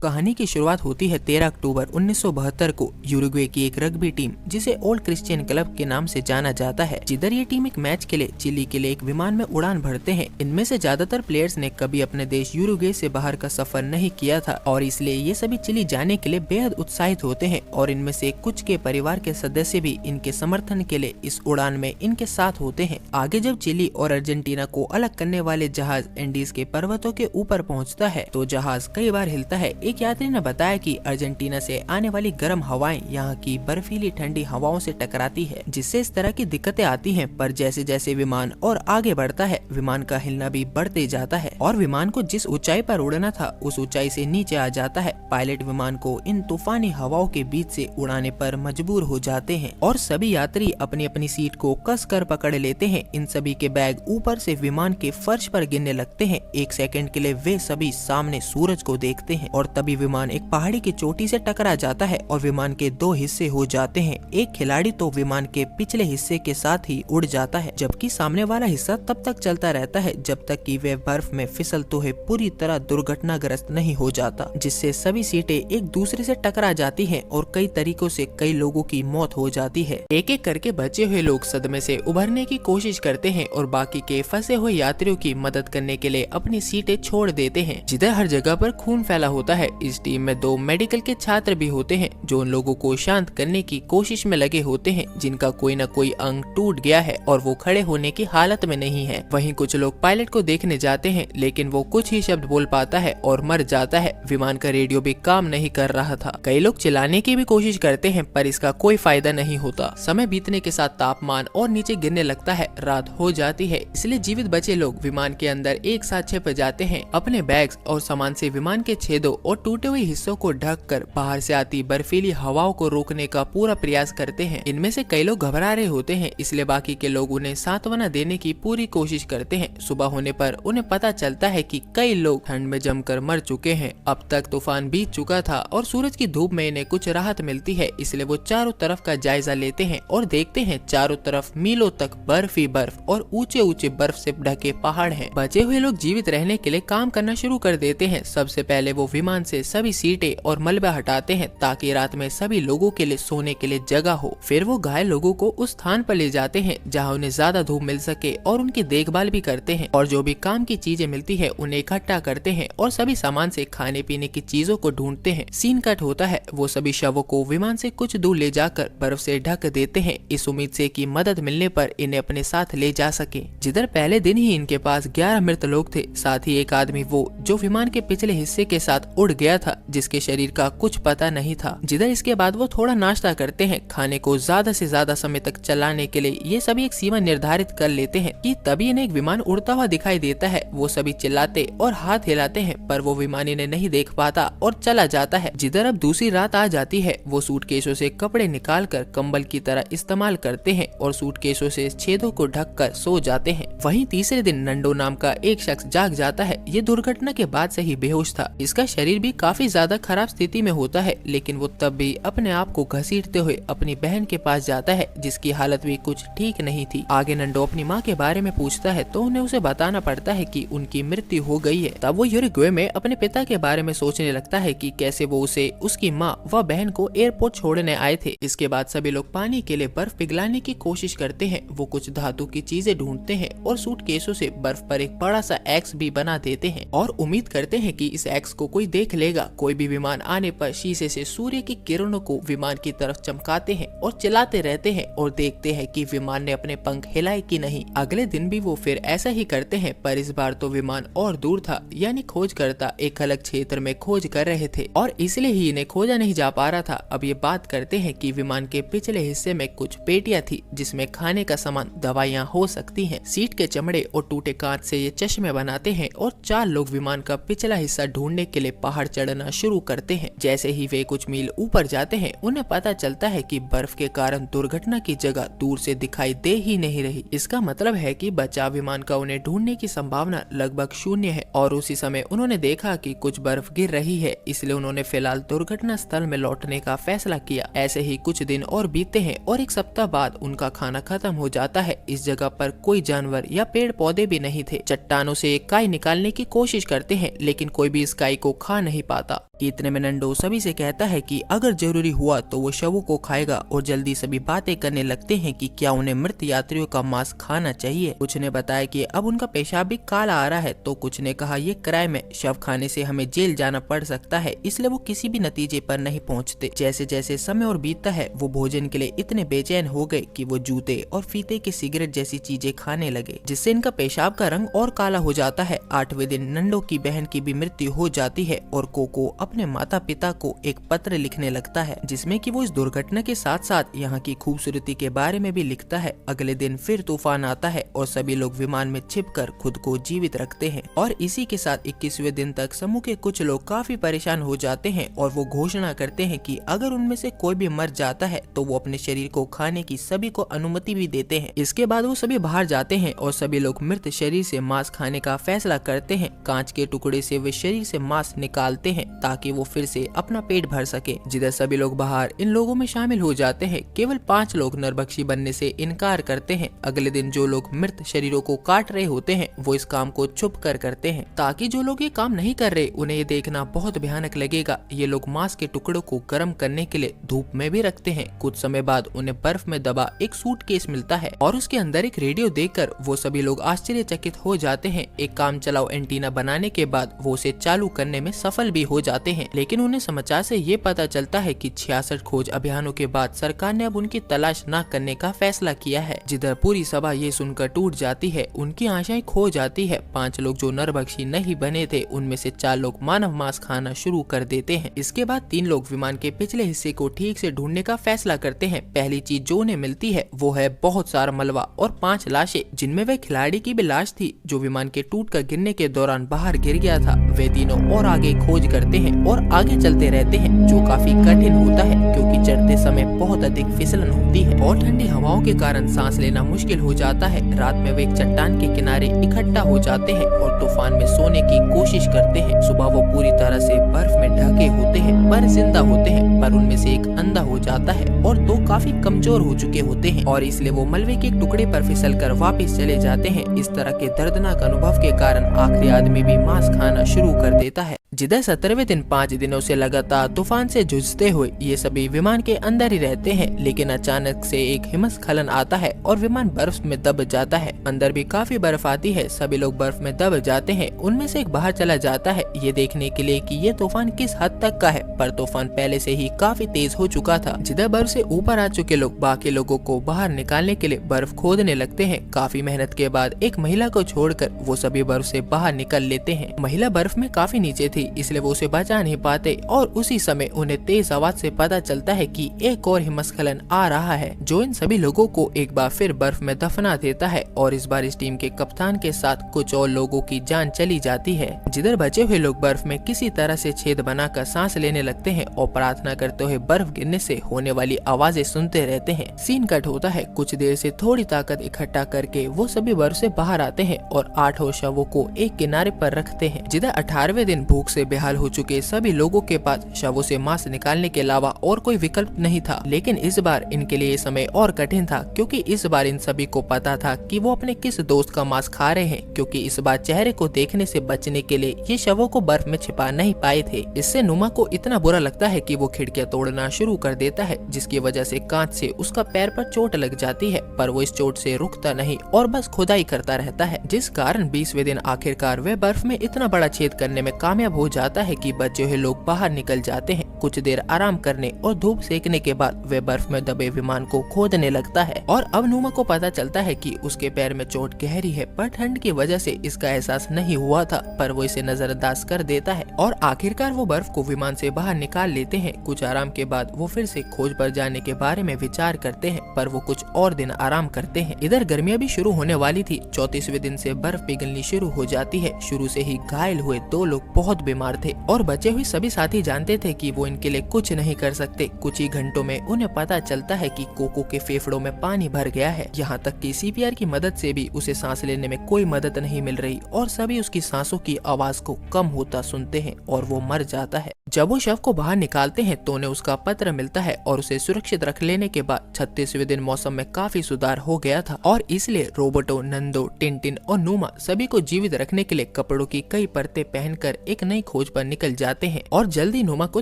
कहानी की शुरुआत होती है 13 अक्टूबर 1972 को यूरुग्वे की एक रग्बी टीम जिसे ओल्ड क्रिश्चियन क्लब के नाम से जाना जाता है, जिधर ये टीम एक मैच के लिए चिली के लिए एक विमान में उड़ान भरते हैं। इनमें से ज्यादातर प्लेयर्स ने कभी अपने देश यूरुग्वे से बाहर का सफर नहीं किया था और इसलिए ये सभी चिली जाने के लिए बेहद उत्साहित होते हैं और इनमें से कुछ के परिवार के सदस्य भी इनके समर्थन के लिए इस उड़ान में इनके साथ होते हैं। आगे जब चिली और अर्जेंटीना को अलग करने वाले जहाज एंडीज के पर्वतों के ऊपर पहुंचता है तो जहाज कई बार हिलता है। एक यात्री ने बताया कि अर्जेंटीना से आने वाली गर्म हवाएं यहाँ की बर्फीली ठंडी हवाओं से टकराती है, जिससे इस तरह की दिक्कतें आती हैं। पर जैसे जैसे विमान और आगे बढ़ता है विमान का हिलना भी बढ़ते जाता है और विमान को जिस ऊंचाई पर उड़ना था उस ऊंचाई से नीचे आ जाता है। पायलट विमान को इन तूफानी हवाओं के बीच से उड़ाने पर मजबूर हो जाते हैं और सभी यात्री अपनी अपनी सीट को कस कर पकड़ लेते हैं। इन सभी के बैग ऊपर से विमान के फर्श पर गिरने लगते हैं। एक सेकंड के लिए वे सभी सामने सूरज को देखते हैं और तभी विमान एक पहाड़ी की चोटी से टकरा जाता है और विमान के दो हिस्से हो जाते हैं। एक खिलाड़ी तो विमान के पिछले हिस्से के साथ ही उड़ जाता है, जबकि सामने वाला हिस्सा तब तक चलता रहता है जब तक कि वे बर्फ में फिसलते हुए पूरी तरह दुर्घटनाग्रस्त नहीं हो जाता, जिससे सभी सीटें एक दूसरे से टकरा जाती हैं और कई तरीकों से कई लोगों की मौत हो जाती है। एक एक करके बचे हुए लोग सदमे से उभरने की कोशिश करते हैं और बाकी के फंसे हुए यात्रियों की मदद करने के लिए अपनी सीटें छोड़ देते हैं। जिधर हर जगह पर खून फैला होता है, इस टीम में दो मेडिकल के छात्र भी होते हैं जो उन लोगों को शांत करने की कोशिश में लगे होते हैं जिनका कोई न कोई अंग टूट गया है और वो खड़े होने की हालत में नहीं है। वहीं कुछ लोग पायलट को देखने जाते हैं लेकिन वो कुछ ही शब्द बोल पाता है और मर जाता है। विमान का रेडियो भी काम नहीं कर रहा था। कई लोग चिल्लाने की भी कोशिश करते हैं पर इसका कोई फायदा नहीं होता। समय बीतने के साथ तापमान और नीचे गिरने लगता है, रात हो जाती है, इसलिए जीवित बचे लोग विमान के अंदर एक साथ छिप जाते हैं। अपने बैग्स और सामान से विमान के छेदों और टूटे हुए हिस्सों को ढककर बाहर से आती बर्फीली हवाओं को रोकने का पूरा प्रयास करते हैं। इनमें से कई लोग घबरा रहे होते हैं, इसलिए बाकी के लोग उन्हें सांत्वना देने की पूरी कोशिश करते हैं। सुबह होने पर उन्हें पता चलता है कि कई लोग ठंड में जमकर मर चुके हैं। अब तक तूफान बीत चुका था और सूरज की धूप में इन्हें कुछ राहत मिलती है, इसलिए वो चारों तरफ का जायजा लेते हैं और देखते हैं चारों तरफ मीलों तक बर्फ ही बर्फ और ऊंचे ऊंचे बर्फ से ढके पहाड़ हैं। बचे हुए लोग जीवित रहने के लिए काम करना शुरू कर देते हैं। सबसे पहले वो विमान से सभी सीटें और मलबा हटाते हैं ताकि रात में सभी लोगों के लिए सोने के लिए जगह हो। फिर वो घायल लोगों को उस स्थान पर ले जाते हैं जहां उन्हें ज्यादा धूप मिल सके और उनकी देखभाल भी करते हैं और जो भी काम की चीजें मिलती है उन्हें इकट्ठा करते हैं और सभी सामान से खाने पीने की चीजों को ढूंढते हैं। सीन कट होता है, वो सभी शवों को विमान से कुछ दूर ले जाकर बर्फ से ढक देते हैं, इस उम्मीद से कि मदद मिलने पर इन्हें अपने साथ ले जा सके। जिधर पहले दिन ही इनके पास 11 मृत लोग थे, साथ ही एक आदमी वो जो विमान के पिछले हिस्से के साथ उड़ गया था जिसके शरीर का कुछ पता नहीं था। जिधर इसके बाद वो थोड़ा नाश्ता करते हैं। खाने को ज्यादा से ज्यादा समय तक चलाने के लिए ये सभी एक सीमा निर्धारित कर लेते हैं कि तभी इन्हें एक विमान उड़ता हुआ दिखाई देता है। वो सभी चिल्लाते और हाथ हिलाते हैं पर वो विमान इन्हें नहीं देख पाता और चला जाता है। जिधर अब दूसरी रात आ जाती है, वो सूटकेसों से कपड़े निकालकर कंबल की तरह इस्तेमाल करते हैं और सूटकेसों से छेदों को ढककर सो जाते हैं। वहीं तीसरे दिन नंडो नाम का एक शख्स जाग जाता है। ये दुर्घटना के बाद से ही बेहोश था। इसका शरीर भी काफी ज्यादा खराब स्थिति में होता है, लेकिन वो तब भी अपने आप को घसीटते हुए अपनी बहन के पास जाता है जिसकी हालत भी कुछ ठीक नहीं थी। आगे नंडो अपनी माँ के बारे में पूछता है तो उन्हें उसे बताना पड़ता है कि उनकी मृत्यु हो गई है। तब वो यूरुग्वे में अपने पिता के बारे में सोचने लगता है कि कैसे वो उसे, उसकी माँ व बहन को एयरपोर्ट छोड़ने आए थे। इसके बाद सभी लोग पानी के लिए बर्फ पिघलाने की कोशिश करते हैं। वो कुछ धातु की चीजें ढूंढते हैं और सूटकेसों से बर्फ पर एक बड़ा सा एक्स भी बना देते हैं और उम्मीद करते हैं कि इस एक्स को कोई देख लेगा। कोई भी विमान आने पर शीशे से सूर्य की किरणों को विमान की तरफ चमकाते हैं और चिल्लाते रहते हैं और देखते हैं कि विमान ने अपने पंख हिलाए कि नहीं। अगले दिन भी वो फिर ऐसा ही करते हैं पर इस बार तो विमान और दूर था, यानी खोजकर्ता एक अलग क्षेत्र में खोज कर रहे थे और इसलिए ही इन्हें खोजा नहीं जा पा रहा था। अब ये बात करते हैं कि विमान के पिछले हिस्से में कुछ पेटियां थी जिसमें खाने का सामान, दवाइयां हो सकती हैं। सीट के चमड़े और टूटे कांच से ये चश्मे बनाते हैं और 4 लोग विमान का पिछला हिस्सा ढूंढने के लिए पहाड़ चढ़ना शुरू करते हैं। जैसे ही वे कुछ मील ऊपर जाते हैं उन्हें पता चलता है कि बर्फ के कारण दुर्घटना की जगह दूर से दिखाई दे ही नहीं रही। इसका मतलब है कि बचाव विमान का उन्हें ढूंढने की संभावना लगभग शून्य है और उसी समय उन्होंने देखा कि कुछ बर्फ गिर रही है, इसलिए उन्होंने फिलहाल दुर्घटना स्थल में लौटने का फैसला किया। ऐसे ही कुछ दिन और बीतते हैं और एक सप्ताह बाद उनका खाना खत्म हो जाता है। इस जगह पर कोई जानवर या पेड़ पौधे भी नहीं थे। चट्टानों से एक काई निकालने की कोशिश करते हैं लेकिन कोई भी इस काई को खा नहीं पाता। कि इतने में नंडो सभी से कहता है कि अगर जरूरी हुआ तो वो शवों को खाएगा और जल्दी सभी बातें करने लगते हैं कि क्या उन्हें मृत यात्रियों का मांस खाना चाहिए। कुछ ने बताया कि अब उनका पेशाब भी काला आ रहा है तो कुछ ने कहा ये क्राइम है, शव खाने से हमें जेल जाना पड़ सकता है, इसलिए वो किसी भी नतीजे पर नहीं पहुंचते। जैसे जैसे समय और बीतता है वो भोजन के लिए इतने बेचैन हो गए कि वो जूते और फीते के सिगरेट जैसी चीजें खाने लगे, जिससे इनका पेशाब का रंग और काला हो जाता है। 8वें दिन नंडो की बहन की भी मृत्यु हो जाती है और कोको अपने माता पिता को एक पत्र लिखने लगता है जिसमें कि वो इस दुर्घटना के साथ साथ यहाँ की खूबसूरती के बारे में भी लिखता है। अगले दिन फिर तूफान आता है और सभी लोग विमान में छिपकर खुद को जीवित रखते हैं और इसी के साथ 21वें दिन तक समूह के कुछ लोग काफी परेशान हो जाते हैं और वो घोषणा करते हैं कि अगर उनमें से कोई भी मर जाता है तो वो अपने शरीर को खाने की सभी को अनुमति भी देते हैं। इसके बाद वो सभी बाहर जाते हैं और सभी लोग मृत शरीर से मांस खाने का फैसला करते हैं। कांच के टुकड़े से वे शरीर से मांस निकालते हैं ताकि वो फिर से अपना पेट भर सके। जिधर सभी लोग बाहर इन लोगों में शामिल हो जाते हैं, केवल 5 लोग नरभक्षी बनने से इनकार करते हैं। अगले दिन जो लोग मृत शरीरों को काट रहे होते हैं वो इस काम को छुप कर करते हैं ताकि जो लोग ये काम नहीं कर रहे उन्हें ये देखना बहुत भयानक लगेगा। ये लोग मांस के टुकड़ों को गर्म करने के लिए धूप में भी रखते हैं। कुछ समय बाद उन्हें बर्फ में दबा एक सूटकेस मिलता है और उसके अंदर एक रेडियो देखकर वो सभी लोग आश्चर्यचकित हो जाते हैं। एक काम चलाओ एंटीना बनाने के बाद वो उसे चालू करने में सफल भी हो जाते हैं, लेकिन उन्हें समाचार से ये पता चलता है कि 66 खोज अभियानों के बाद सरकार ने अब उनकी तलाश न करने का फैसला किया है। जिधर पूरी सभा ये सुनकर टूट जाती है, उनकी आशाएं खो जाती है। 5 लोग जो नरभक्षी नहीं बने थे उनमें से 4 लोग मानव मांस खाना शुरू कर देते हैं। इसके बाद 3 लोग विमान के पिछले हिस्से को ठीक से ढूंढने का फैसला करते हैं। पहली चीज जो उन्हें मिलती है वो है बहुत सारा मलबा और 5 लाशें, जिनमें वह खिलाड़ी की भी लाश थी जो विमान के टूटकर गिरने के दौरान बाहर गिर गया था। वे तीनों और आगे खोज करते हैं और आगे चलते रहते हैं, जो काफी कठिन होता है क्योंकि चढ़ते समय बहुत अधिक फिसलन होती है और ठंडी हवाओं के कारण सांस लेना मुश्किल हो जाता है। रात में वे एक चट्टान के किनारे इकट्ठा हो जाते हैं और तूफान में सोने की कोशिश करते हैं। सुबह वो पूरी तरह से बर्फ में ढके होते हैं पर जिंदा होते हैं, पर उनमें से एक अंधा हो जाता है और 2 काफी कमजोर हो चुके होते हैं और इसलिए वो मलबे के एक टुकड़े पर फिसलकर वापस चले जाते हैं। इस तरह के दर्दनाक अनुभव के कारण आखिरी आदमी भी मांस खाना शुरू कर देता है। जिधर 17वें दिन 5 दिनों से लगातार तूफान से जूझते हुए ये सभी विमान के अंदर ही रहते हैं, लेकिन अचानक से एक हिमस्खलन आता है और विमान बर्फ में दब जाता है। अंदर भी काफी बर्फ आती है, सभी लोग बर्फ में दब जाते हैं। उनमें से एक बाहर चला जाता है ये देखने के लिए कि ये तूफान किस हद तक का है, पर तूफान पहले से ही काफी तेज हो चुका था। जिधर बर्फ से ऊपर आ चुके लोग बाकी लोगों को बाहर निकालने के लिए बर्फ खोदने लगते हैं। काफी मेहनत के बाद एक महिला को छोड़कर वो सभी बर्फ से बाहर निकल लेते हैं। महिला बर्फ में काफी नीचे थी इसलिए वो उसे बचा नहीं पाते और उसी समय उन्हें तेज आवाज से पता चलता है कि एक और हिमस्खलन आ रहा है जो इन सभी लोगों को एक बार फिर बर्फ में दफना देता है और इस बार इस टीम के कप्तान के साथ कुछ और लोगों की जान चली जाती है। जिधर बचे हुए लोग बर्फ में किसी तरह से छेद बनाकर सांस लेने लगते हैं और प्रार्थना करते हुए बर्फ गिरने से होने वाली आवाजें सुनते रहते हैं। सीन कट होता है, कुछ देर से थोड़ी ताकत इकट्ठा करके वो सभी बर्फ से बाहर आते हैं और 8 और शवों को एक किनारे पर रखते हैं। जिधर 18वें दिन भूख से बेहाल हो चुके सभी लोगों के पास शवों से मांस निकालने के अलावा और कोई विकल्प नहीं था, लेकिन इस बार इनके लिए समय और कठिन था क्योंकि इस बार इन सभी को पता था कि वो अपने किस दोस्त का मांस खा रहे हैं, क्योंकि इस बार चेहरे को देखने से बचने के लिए ये शवों को बर्फ में छिपा नहीं पाए थे। इससे नुमा को इतना बुरा लगता है कि वो खिड़कियां तोड़ना शुरू कर देता है, जिसकी वजह से कांच से उसका पैर पर चोट लग जाती है, पर वो इस चोट से रुकता नहीं और बस खुदाई करता रहता है, जिस कारण 20वें दिन आखिरकार वे बर्फ में इतना बड़ा छेद करने में कामयाब हो जाता है कि बचे हुए लोग बाहर निकल जाते हैं। कुछ देर आराम करने और धूप सेकने के बाद वे बर्फ में दबे विमान को खोदने लगता है और अब नुमा को पता चलता है कि उसके पैर में चोट गहरी है, पर ठंड की वजह से इसका एहसास नहीं हुआ था, पर वो इसे नजरअंदाज कर देता है और आखिरकार वो बर्फ को विमान से बाहर निकाल लेते हैं। कुछ आराम के बाद वो फिर से खोज पर जाने के बारे में विचार करते हैं, पर वो कुछ और दिन आराम करते हैं। इधर गर्मियां भी शुरू होने वाली थी। 34वें दिन से बर्फ पिघलनी शुरू हो जाती है। शुरू से ही घायल हुए 2 लोग बहुत बीमार थे और बचे हुए सभी साथी जानते थे कि वो इनके लिए कुछ नहीं कर सकते। कुछ ही घंटों में उन्हें पता चलता है कि कोको के फेफड़ों में पानी भर गया है, यहाँ तक कि सीपीआर की मदद से भी उसे सांस लेने में कोई मदद नहीं मिल रही और सभी उसकी सांसों की आवाज को कम होता सुनते हैं और वो मर जाता है। जब वो शव को बाहर निकालते हैं तो उन्हें उसका पत्र मिलता है और उसे सुरक्षित रख लेने के बाद 36वें दिन मौसम में काफी सुधार हो गया था और इसलिए रोबोटो, नंदो, टिंटिन और नूमा सभी को जीवित रखने के लिए कपड़ों की कई परतें पहनकर एक नई खोज पर निकल जाते हैं और जल्दी नूमा को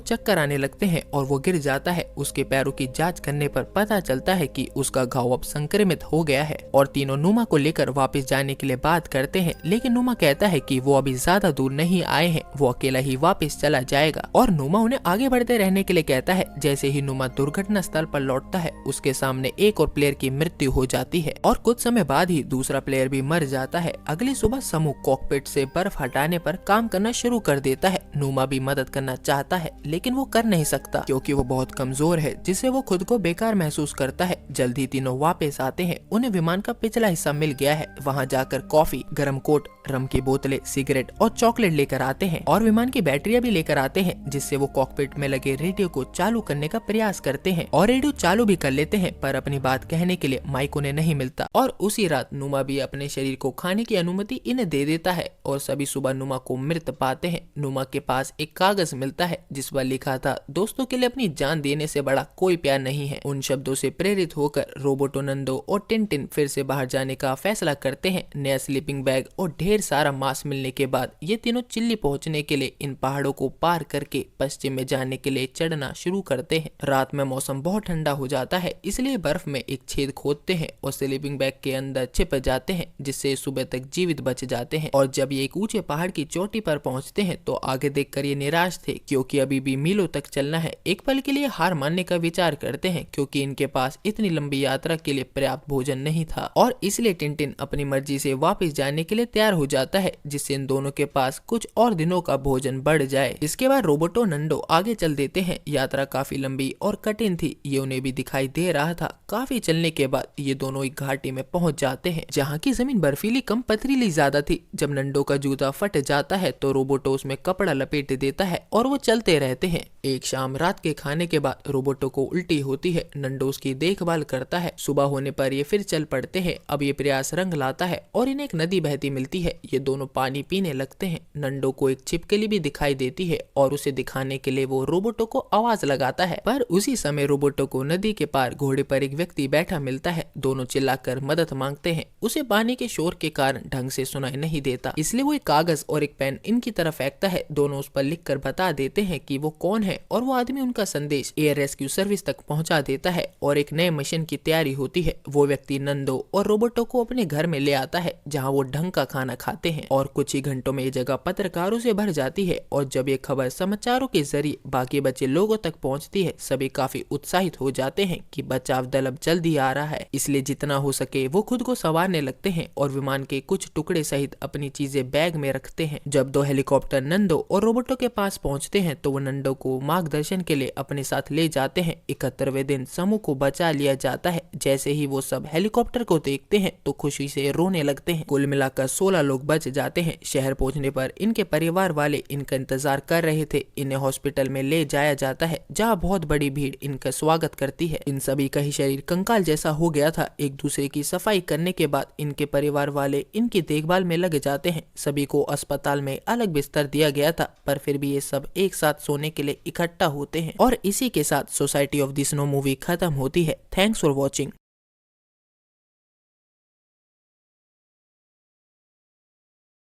चक्कर आने लगते हैं और वो गिर जाता है। उसके पैरों की जांच करने पर पता चलता है कि उसका घाव अब संक्रमित हो गया है और तीनों नूमा को लेकर वापस जाने के लिए बात करते हैं, लेकिन नूमा कहता है कि वो अभी ज्यादा दूर नहीं आए हैं, वो अकेला ही वापस चला जाएगा और नूमा उन्हें आगे बढ़ते रहने के लिए कहता है। जैसे ही नूमा दुर्घटना स्थल पर लौटता है उसके सामने एक और प्लेयर की मृत्यु हो जाती है और कुछ समय बाद ही दूसरा प्लेयर भी मर जाता है। अगली सुबह समूह कॉकपिट से बर्फ हटाने पर काम करना शुरू कर देता है। नूमा भी मदद करना चाहता है लेकिन वो कर नहीं सकता क्योंकि वो बहुत कमजोर है, जिससे वो खुद को बेकार महसूस करता है। जल्दी तीनों वापस आते हैं। उन्हें विमान का पिछला हिस्सा मिल गया है। वहाँ जाकर कॉफी, गर्म कोट, रम की बोतलें, सिगरेट और चॉकलेट लेकर आते हैं और विमान की बैटरियां भी लेकर आते हैं, जिससे वो कॉकपिट में लगे रेडियो को चालू करने का प्रयास करते हैं और रेडियो चालू भी कर लेते हैं, पर अपनी बात कहने के लिए माइक उन्हें नहीं मिलता और उसी रात नूमा भी अपने शरीर को खाने की अनुमति इन्हें दे देता है और सभी सुबह नूमा को मृत पाते हैं। नूमा के पास एक कागज मिलता है जिस पर लिखा था, दोस्तों के लिए अपनी जान देने से बड़ा कोई प्यार नहीं है। उन शब्दों से प्रेरित होकर रोबोटो, नंदो और टिंटिन फिर से बाहर जाने का फैसला करते हैं। नया स्लीपिंग बैग और ढेर सारा मांस मिलने के बाद ये तीनों चिल्ली पहुंचने के लिए इन पहाड़ों को पार करके पश्चिम में जाने के लिए चढ़ना शुरू करते हैं। रात में मौसम बहुत ठंडा हो जाता है, इसलिए बर्फ में एक छेद खोदते हैं और स्लीपिंग बैग के अंदर छिप जाते हैं, जिससे सुबह तक जीवित बच जाते हैं। और जब ये एक ऊंचे पहाड़ की चोटी पर पहुंचते हैं तो आगे देखकर ये निराश थे क्योंकि अभी भी मीलों तक चलना है। एक पल के लिए हार मानने का विचार करते हैं क्योंकि इनके पास इतनी लंबी यात्रा के लिए पर्याप्त भोजन नहीं था और इसलिए टिंटिन अपनी मर्जी से वापस जाने के लिए तैयार हो जाता है, जिससे इन दोनों के पास कुछ और दिनों का भोजन बढ़ जाए। इसके बाद रोबोटो, नंदो आगे चल देते हैं। यात्रा काफी लंबी और कठिन थी, ये उन्हें भी दिखाई दे रहा था। काफी चलने के बाद ये दोनों एक घाटी में पहुंच जाते हैं जहाँ की जमीन बर्फीली कम पथरीली ज्यादा थी। जब नंदो का जूता फट जाता है तो रोबोटो उसमें कपड़ा लपेट देता है और वो चलते रहते हैं। एक शाम रात के खाने के बाद रोबोटो को उल्टी होती है। नंदो उसकी देखभाल करता है। सुबह होने पर ये फिर चल पड़ते हैं। अब ये प्रयास रंग लाता है और इन्हें एक नदी बहती मिलती है। ये दोनों पानी पीने लगते हैं। नंदो को एक छिपकली भी दिखाई देती है और उसे दिखाने के लिए वो रोबोटो को आवाज लगाता है, पर उसी समय रोबोटो को नदी के पार घोड़े पर एक व्यक्ति बैठा मिलता है। दोनों चिल्लाकर मदद मांगते हैं। उसे पानी के शोर के कारण ढंग से सुनाई नहीं देता, इसलिए वो एक कागज और एक पेन इनकी तरफ फेंकता है। दोनों उस पर लिखकर बता देते हैं कि वो कौन है और वो आदमी उनका संदेश एयर रेस्क्यू सर्विस तक पहुंचा देता है और एक नए मिशन की तैयारी होती है। वो व्यक्ति नंदो और रोबोटो को अपने घर में ले आता है जहाँ वो ढंग का खाना खाते हैं और कुछ ही घंटों में ये जगह पत्रकारों से भर जाती है और जब ये खबर समाचारों के जरिए बाकी बचे लोगों तक पहुंचती है सभी काफी उत्साहित हो जाते हैं कि बचाव दल अब जल्दी आ रहा है, इसलिए जितना हो सके वो खुद को संवारने लगते हैं और विमान के कुछ टुकड़े सहित अपनी चीजें बैग में रखते हैं। जब दो हेलीकॉप्टर नंदो और रोबोटो के पास पहुंचते हैं तो वो नंदो को मार्गदर्शन के लिए अपने साथ ले जाते हैं। 71वें दिन समूह को बचा लिया जाता है। जैसे ही वो सब हेलीकॉप्टर को देखते हैं तो खुशी से रोने लगते हैं। कुल मिलाकर 16 लोग बच जाते हैं। शहर पहुंचने पर इनके परिवार वाले इनका इंतजार कर रहे थे। इन्हें हॉस्पिटल में ले जाया जाता है जहाँ बहुत बड़ी भीड़ इनका स्वागत करती है। इन सभी का ही शरीर कंकाल जैसा हो गया था। एक दूसरे की सफाई करने के बाद इनके परिवार वाले इनकी देखभाल में लग जाते हैं। सभी को अस्पताल में अलग बिस्तर दिया गया था, पर फिर भी ये सब एक साथ सोने के लिए इकट्ठा होते हैं और इसी के साथ society of the snow movie खत्म होती है। Thanks for watching.